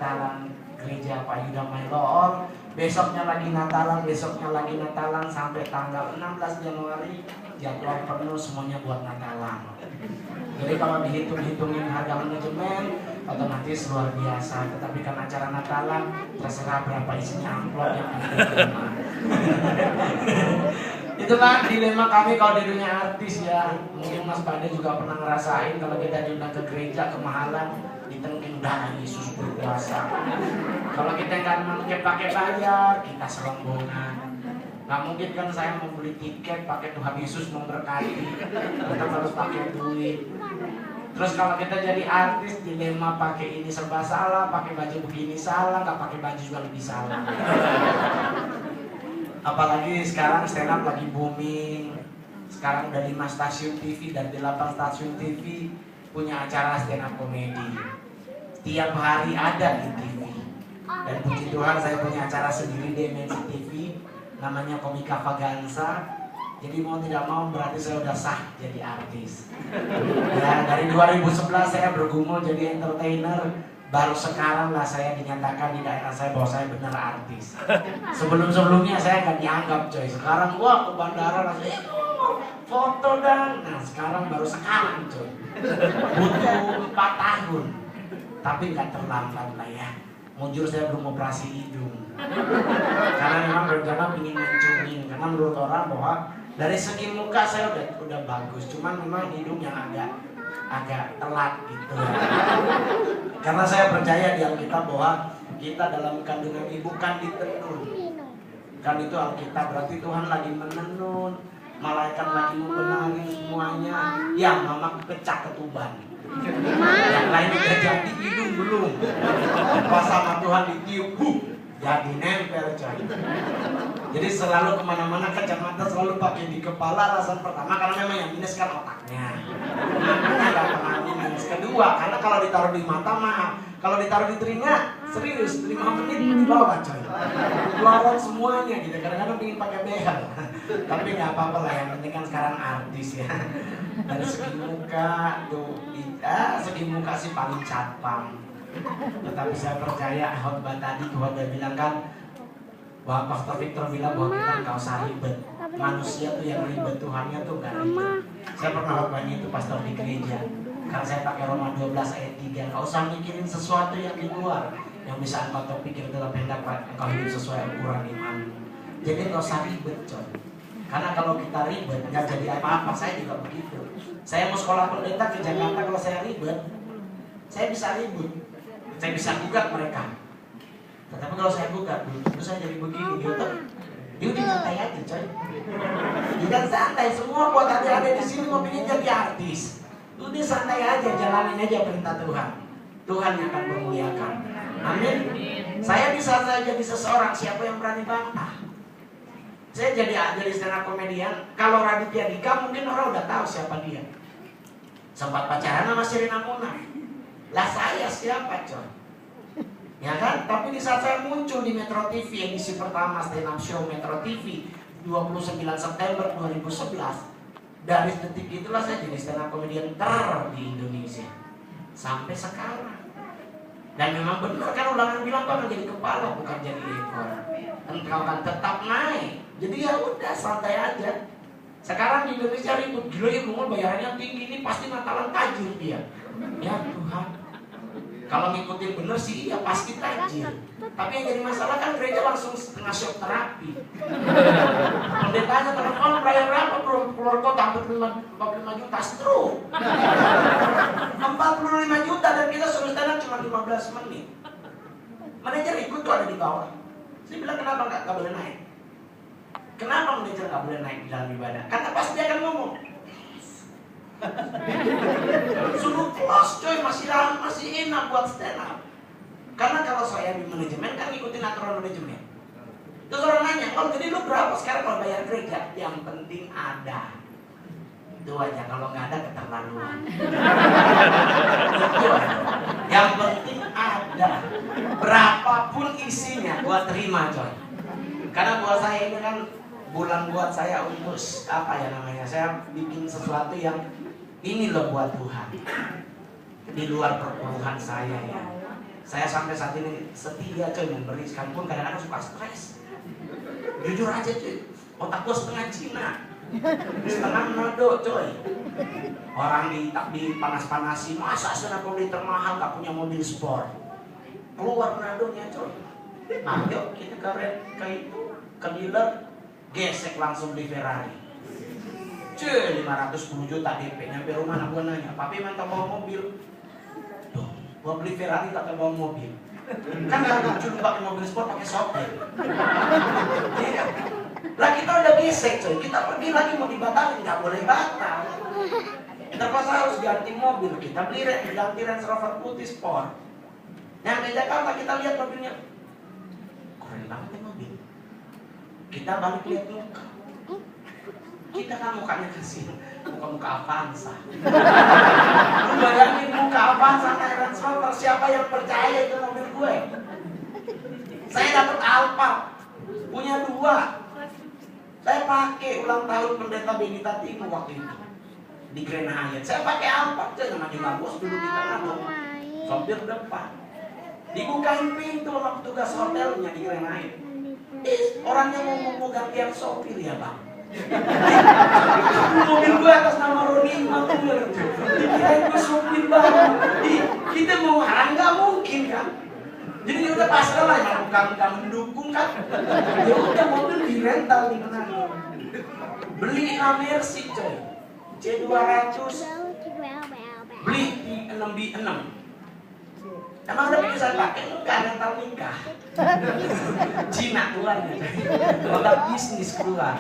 Natalan gereja Pak Yuda Mailor, besoknya lagi Natalan, sampai tanggal 16 Januari jadwal penuh semuanya buat Natalan. Jadi kalau dihitung-hitungin harga manajemen otomatis luar biasa. Tetapi kan acara Natalan terserah berapa isinya amplop yang diterima. Itulah dilema kami kalau di dunia artis ya. Mungkin Mas Bade juga pernah ngerasain kalau kita diundang ke gereja kemahalan, ditengking darah Yesus berkuasa. Kalau kita nggak pakai bayar, kita serombongan. Nggak mungkin kan saya mau beli tiket pakai Tuhan Yesus memberkati, tetap harus pakai duit. Terus kalau kita jadi artis dilema pakai ini serba salah, pakai baju begini salah, nggak pakai baju juga lebih salah. Apalagi sekarang stand up lagi booming. Sekarang udah 5 stasiun TV dan 8 stasiun TV punya acara stand up komedi. Tiap hari ada di TV. Dan puji Tuhan saya punya acara sendiri di MNC TV, namanya Komika Vaganza. Jadi mau tidak mau berarti saya udah sah jadi artis. Ya, dari 2011 saya bergumul jadi entertainer. Baru sekarang lah saya dinyatakan di daerah saya bahwa saya benar artis. Sebelum-sebelumnya saya nggak dianggap coy. Sekarang gua ke bandara langsung foto dan. Nah sekarang baru sekarang coy. Butuh 4 tahun. Tapi nggak terlambat lah ya. Mujur saya belum operasi hidung. Karena memang berencana ingin mencungin. Karena menurut orang bahwa dari segi muka saya udah bagus. Cuman memang hidung yang agak telat gitu ya. Karena saya percaya di Alkitab bahwa kita dalam kandungan ibu kan ditenun. Kan itu Alkitab, berarti Tuhan lagi menenun, malaikat lagi membenahi semuanya. Ya mama kecak ketuban. Yang lain udah jadi, hidung belum. Pas sama Tuhan ditiup, jadi nempel coy. Jadi selalu kemana-mana kacamata selalu pakai di kepala. Alasan pertama karena memang yang minus kan otaknya. Makanya gak pernah minus. Kedua karena kalau ditaruh di mata maaf, kalau ditaruh di telinga serius 5 menit di bawah coy. Keluaran semuanya gitu. Kadang-kadang pengen pakai behel. Tapi nggak apa-apa lah, yang penting kan sekarang artis ya. Dari segi muka tuh, segi muka sih paling catpam. Tetapi saya percaya khotbah tadi Tuhan udah bilang kan, bahwa Pastor Victor bilang bahwa kita nggak usah ribet. Manusia tuh yang ribet, Tuhannya tuh nggak ribet. Saya pernah khotbah itu pastor di gereja. Karena saya pakai Roma 12 ayat 3, nggak usah mikirin sesuatu yang di luar. Yang bisa engkau pikir dalam hendak engkau hidup sesuai ukuran iman. Jadi nggak usah ribet coy. Karena kalau kita ribet nggak jadi apa-apa. Saya juga begitu. Saya mau sekolah pendeta ke Jakarta, kalau saya ribet, saya bisa ribut. Saya bisa gugat mereka. Tetapi kalau saya gugat, terus saya jadi begini, dia udah nyantai aja coy. Dia santai, semua buat adik-adik di sini mau pengen jadi artis. Udah santai aja, jalanin aja perintah Tuhan. Tuhan yang akan memuliakan. Amin. Saya bisa saja jadi seseorang, siapa yang berani bantah? Saya jadi stand up komedian. Kalau Raditya Dika mungkin orang udah tahu siapa dia. Sempat pacaran sama Sherina Munaf. Lah saya siapa coy? Ya kan? Tapi di saat saya muncul di Metro TV, edisi pertama stand up show Metro TV 29 September 2011, dari detik itulah saya jadi stand up comedian di Indonesia sampai sekarang. Dan memang benar kan ulangan bilang kan jadi kepala bukan jadi ekor. Engkau akan tetap naik. Jadi ya udah santai aja. Sekarang di Indonesia ribut, gila ya Bungul bayarannya tinggi, ini pasti Natalan tajir dia. Ya Tuhan, kalau ngikutin bener sih iya pasti tajir. Tapi yang jadi masalah kan gereja langsung setengah shock terapi. Pendetanya telepon bayar berapa bro? Keluar kota hampir 45 juta stroke. 45 juta dan kita suruh stand up cuma 15 menit. Manajer ikut tuh ada di bawah. Saya bilang kenapa nggak boleh naik? Kenapa manajer nggak boleh naik di dalam ibadah? Karena pasti dia akan ngomong. Suruh close coy, masih enak buat stand up. Karena kalau saya di manajemen kan ngikutin aturan manajemen. Terus orang nanya, oh jadi lu berapa sekarang kalau bayar gereja? Yang penting ada. Itu aja, kalau nggak ada keterlaluan. Itu aja. Yang penting ada. Berapapun isinya, gua terima coy. Karena buat saya ini kan bulan buat saya untuk apa ya namanya? Saya bikin sesuatu yang ini loh buat Tuhan. Di luar perpuluhan saya ya. Saya sampai saat ini setia coy memberi, sekalipun kadang-kadang suka stres. Jujur aja coy, otak gue setengah Cina, setengah Nado coy. Orang dipanas-panasi, masa stand up comedy termahal gak punya mobil sport. Keluar Nadonya coy. Ayo kita ke dealer, gesek langsung beli Ferrari. Cuy, 510 juta DP, nyampe rumah anak gue nanya, papi mantap bawa mobil. Tuh, gua beli Ferrari tak bawa mobil. Kan gak lucu lu pakai mobil sport pakai sopir. Iya. Lah kita udah gesek coy, kita pergi lagi mau dibatalin, nggak boleh batal. Terpaksa harus ganti mobil, kita ganti Range Rover putih sport. Yang di Jakarta kita lihat mobilnya, keren banget ya mobil. Kita balik lihat muka. Kita kan mukanya kasih muka Avanza. Lu bayangin muka Avanza naik Range Rover, siapa yang percaya itu mobil gue? Saya dapat Alphard, punya 2. Saya pakai ulang tahun pendeta Benita Timo waktu itu di Grand Hyatt. Saya pakai Alphard, saya namanya juga bos dulu kita nado. Sopir depan, dibukain pintu sama petugas hotelnya di Grand Hyatt. Orangnya mau gantian sopir ya bang. Mobil gue atas nama Roni Matur. Dikirain gue sopir bang. Kita mau marah nggak mungkin kan? Jadi udah pasrah lah yang bukan mendukung kan? Ya udah mobil di rental di mana? Beli Mercy coy, C200, beli di 6B6. Emang udah bisa pakai enggak rental nikah? Cina keluarnya, otak bisnis keluar.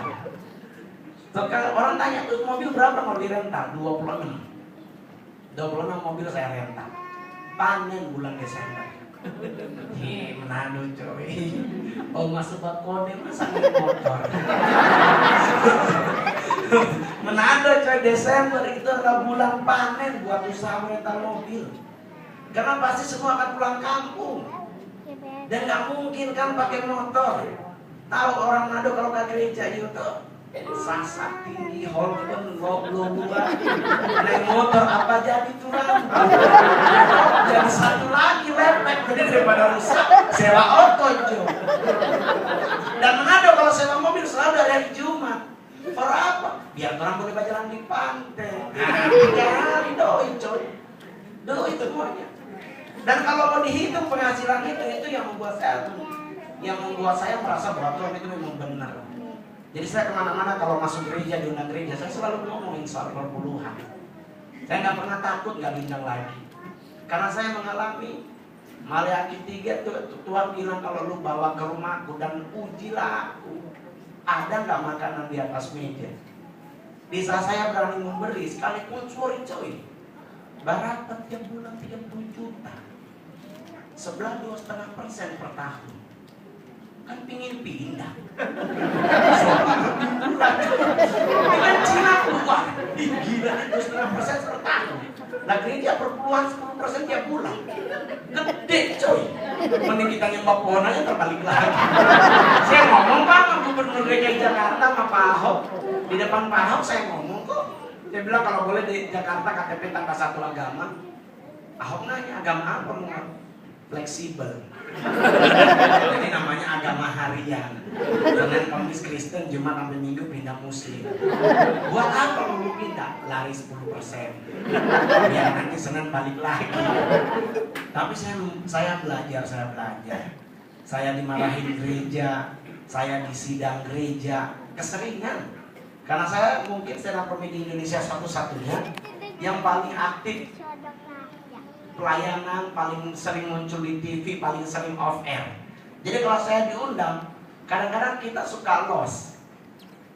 So, kalau orang tanya tuh mobil berapa mau dirental? 26 mobil saya rental. Panen bulan Desember. Menado coy. Oh masuk bak kode masa naik motor. Menado coy, Desember itu adalah bulan panen buat usaha rental mobil. Karena pasti semua akan pulang kampung. Dan nggak mungkin kan pakai motor. Tahu orang Manado kalau ke gereja itu sasak tinggi, Holden, goblok, naik motor apa jadi turun. Jadi satu lagi lepek, jadi daripada rusak sewa auto jo. Dan Manado kalau sewa mobil selalu ada hari Jumat. For apa? Biar orang boleh berjalan di pantai. Nah, 3 hari doi coy. Doi semuanya. Dan kalau mau dihitung penghasilan itu yang membuat saya merasa bahwa Tuhan itu memang benar. Jadi saya kemana-mana kalau masuk gereja, diundang gereja, saya selalu ngomongin soal perpuluhan. Saya nggak pernah takut nggak diundang lagi. Karena saya mengalami Maleakhi 3 Tuhan bilang kalau lu bawa ke rumahku dan ujilah aku, ada nggak makanan di atas meja. Bisa saya berani memberi sekalipun sorry coy. Barata tiap bulan 30 juta. Sebelah 2,5% per tahun. Kan pingin pindah. Dengan Cina keluar. Gila 2,5% per tahun. Lah gereja perpuluhan 10% tiap bulan. Gede coy. Mending kita nyembah pohon aja terbalik lagi. Saya ngomong Pak sama Gubernur DKI Jakarta sama Pak Ahok. Di depan Pak Ahok saya ngomong kok. Dia bilang kalau boleh di Jakarta KTP tanpa satu agama. Ahok nanya agama apa mau? Fleksibel. Ini namanya agama harian. Senin Kamis Kristen, Jumat sampai Minggu pindah Muslim. Buat apa mau pindah? Lari 10%. Biar nanti Senin balik lagi. Tapi saya belajar. Saya dimarahin gereja, saya disidang gereja, keseringan. Karena saya mungkin stand up comedy Indonesia satu-satunya yang paling aktif pelayanan, paling sering muncul di TV, paling sering off air. Jadi kalau saya diundang, kadang-kadang kita suka lost.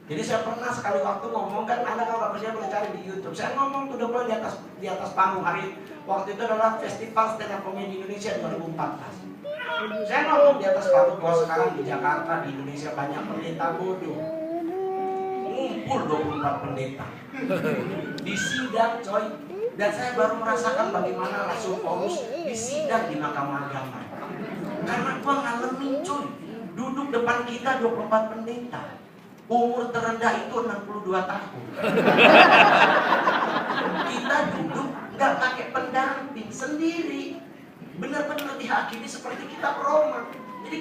Jadi saya pernah sekali waktu ngomong, kan Anda kalau nggak percaya boleh cari di YouTube. Saya ngomong tuh udah di atas panggung hari waktu itu adalah Festival Stand Up Comedy Indonesia 2014. Saya ngomong di atas panggung bahwa sekarang di Jakarta, di Indonesia banyak pendeta bodoh. Ngumpul 24 pendeta. Disidang coy. Dan saya baru merasakan bagaimana Rasul Paulus disidang di Mahkamah Agama. Karena gua ngalamin cuy, duduk depan kita 24 pendeta. Umur terendah itu 62 tahun. Kita duduk nggak pakai pendamping sendiri. benar-benar dihakimi seperti kitab Roma. Jadi